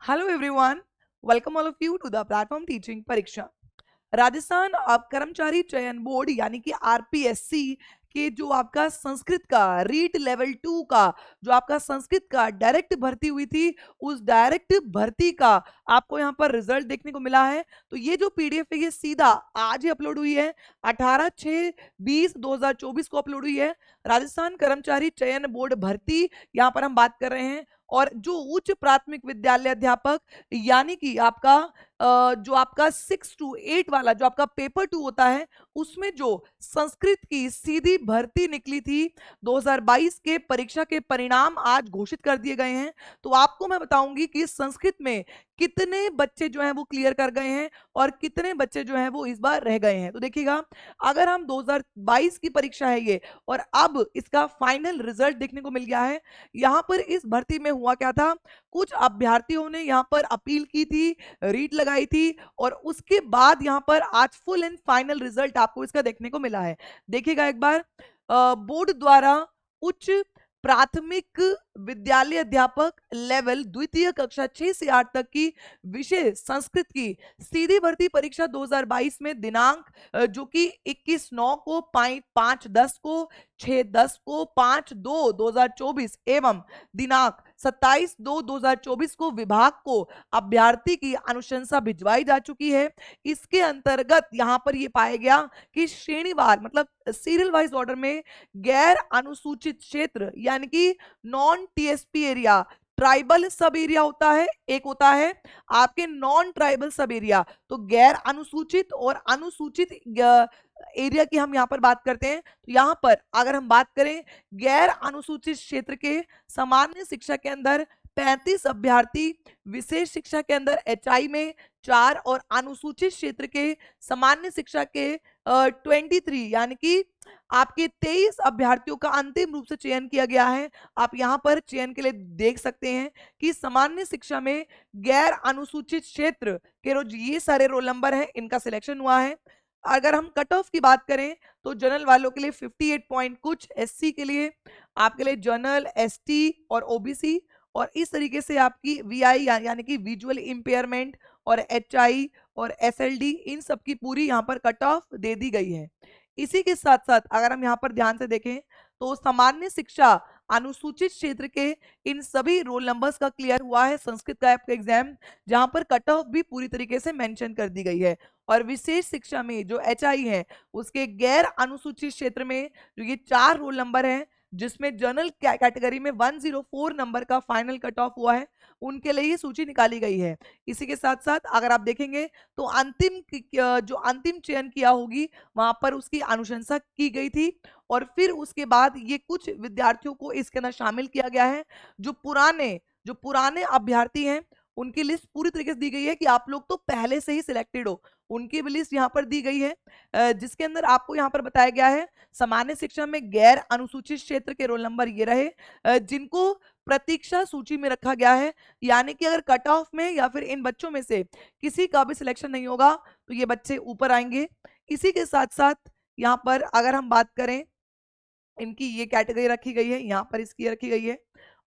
Hello everyone, welcome all of you to the platform teaching परीक्षा। राजस्थान अब कर्मचारी चयन बोर्ड यानी कि आरपीएससी के जो आपका संस्कृत का रीट लेवल 2 का जो आपका संस्कृत का डायरेक्ट भर्ती हुई थी, उस डायरेक्ट भर्ती का आपको यहाँ पर रिजल्ट देखने को मिला है। तो ये जो पीडीएफ है ये सीधा आज ही अपलोड हुई है, 18/6/2024 को अपलोड हुई है। राजस्थान कर्मचारी चयन बोर्ड भर्ती यहाँ पर हम बात कर रहे हैं। और जो उच्च प्राथमिक विद्यालय अध्यापक यानी कि आपका जो आपका 6 to 8 वाला जो आपका पेपर 2 होता है, उसमें जो संस्कृत की सीधी भर्ती निकली थी 2022 के परीक्षा के परिणाम आज घोषित कर दिए गए हैं। तो आपको मैं बताऊंगी कि संस्कृत में कितने बच्चे जो हैं वो क्लियर कर गए हैं और कितने बच्चे जो हैं वो इस बार रह गए हैं। तो देखिएगा, अगर हम 2022 की परीक्षा है ये और अब इसका फाइनल रिजल्ट देखने को मिल गया है। यहाँ पर इस भर्ती में हुआ क्या था, कुछ अभ्यर्थियों ने यहाँ पर अपील की थी, रीट लगाई थी और उसके बाद यहाँ पर आज फुल एंड फाइनल रिजल्ट आपको इसका देखने को मिला है। देखिएगा एक बार, बोर्ड द्वारा उच्च प्राथमिक विद्यालय अध्यापक लेवल द्वितीय कक्षा 6 से 8 तक की विषय संस्कृत की सीधी भर्ती परीक्षा 2022 में दिनांक जो कि 21/9 को, 5/10 को, 6/10 को, 5/2/2024 एवं दिनांक 27/2/2024 को विभाग को अभ्यर्थी की अनुशंसा भिजवाई जा चुकी है। इसके अंतर्गत यहाँ पर ये पाया गया कि श्रेणीवार मतलब सीरियल वाइज ऑर्डर में गैर अनुसूचित क्षेत्र यानी कि नॉन टीएसपी एरिया, ट्राइबल सब एरिया होता है, एक होता है आपके नॉन ट्राइबल सब एरिया। तो गैर अनुसूचित और अनुसूचित एरिया की हम यहाँ पर बात करते हैं। तो यहाँ पर अगर हम बात करें गैर अनुसूचित क्षेत्र के सामान्य शिक्षा के अंदर 35 अभ्यर्थी, विशेष शिक्षा के अंदर एचआई में 4 और अनुसूचित क्षेत्र के सामान्य शिक्षा के 23 यानी कि आपके 23 अभ्यर्थियों का अंतिम रूप से चयन किया गया है। आप यहाँ पर चयन के लिए देख सकते हैं कि सामान्य शिक्षा में गैर अनुसूचित क्षेत्र के ये सारे रोल नंबर हैं, इनका सिलेक्शन हुआ है। अगर हम कट ऑफ की बात करें तो जनरल वालों के लिए 58 पॉइंट कुछ, एससी के लिए आपके लिए जनरल, एसटी और ओबीसी, और इस तरीके से आपकी वीआई यानी कि विजुअल इंपेयरमेंट और एचआई और एसएलडी, इन सब की पूरी यहाँ पर कट ऑफ दे दी गई है। इसी के साथ साथ अगर हम यहाँ पर ध्यान से देखें तो सामान्य शिक्षा अनुसूचित क्षेत्र के इन सभी रोल नंबर्स का क्लियर हुआ है संस्कृत का आपका एग्जाम, जहां पर कट ऑफ भी पूरी तरीके से मेंशन कर दी गई है। और विशेष शिक्षा में जो एचआई है उसके गैर अनुसूचित क्षेत्र में जो ये 4 रोल नंबर हैं, जिसमें जनरल कैटेगरी में 104 नंबर का फाइनल कट ऑफ हुआ है, उनके लिए ये सूची निकाली गई है। इसी के साथ साथ अगर आप देखेंगे तो अंतिम जो अंतिम चयन किया होगी वहां पर उसकी अनुशंसा की गई थी और फिर उसके बाद ये कुछ विद्यार्थियों को इसके अंदर शामिल किया गया है। जो पुराने अभ्यर्थी हैं उनकी लिस्ट पूरी तरीके से दी गई है कि आप लोग तो पहले से ही सिलेक्टेड हो, उनकी भी लिस्ट यहाँ पर दी गई है, जिसके अंदर आपको यहाँ पर बताया गया है सामान्य शिक्षा में गैर अनुसूचित क्षेत्र के रोल नंबर ये रहे जिनको प्रतीक्षा सूची में रखा गया है। यानी कि अगर कट ऑफ में या फिर इन बच्चों में से किसी का भी सिलेक्शन नहीं होगा तो ये बच्चे ऊपर आएंगे। इसी के साथ साथ यहाँ पर अगर हम बात करें, इनकी ये कैटेगरी रखी गई है, यहाँ पर इसकी रखी गई है।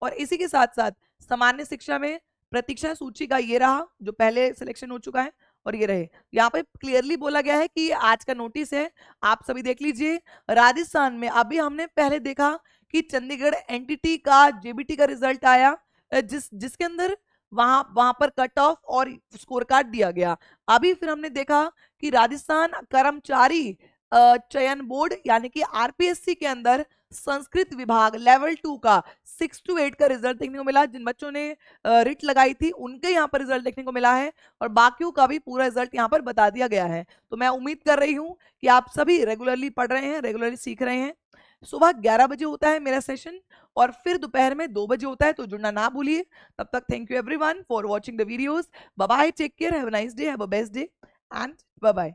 और इसी के साथ साथ सामान्य शिक्षा में प्रतीक्षा सूची का ये रहा जो पहले सिलेक्शन हो चुका है, और ये रहे। यहाँ पे क्लियरली बोला गया है कि आज का नोटिस है, आप सभी देख लीजिए। राजस्थान में अभी हमने पहले देखा कि चंडीगढ़ एनटीटी का जेबीटी का रिजल्ट आया, जिसके अंदर वहां पर कट ऑफ और स्कोर कार्ड दिया गया। अभी फिर हमने देखा कि राजस्थान कर्मचारी चयन बोर्ड यानी कि आरपीएससी के अंदर संस्कृत विभाग लेवल 2 का 6 to 8 का रिजल्ट देखने को मिला। जिन बच्चों ने रिट लगाई थी उनके यहाँ पर रिजल्ट देखने को मिला है और बाकियों का भी पूरा रिजल्ट यहाँ पर बता दिया गया है। तो मैं उम्मीद कर रही हूँ कि आप सभी रेगुलरली पढ़ रहे हैं, रेगुलरली सीख रहे हैं। सुबह 11 बजे होता है मेरा सेशन और फिर दोपहर में 2 बजे होता है, तो जुड़ना ना भूलिए। तब तक thank you everyone for watching the videos. Bye bye, take care, have a nice day, have a best day and bye bye.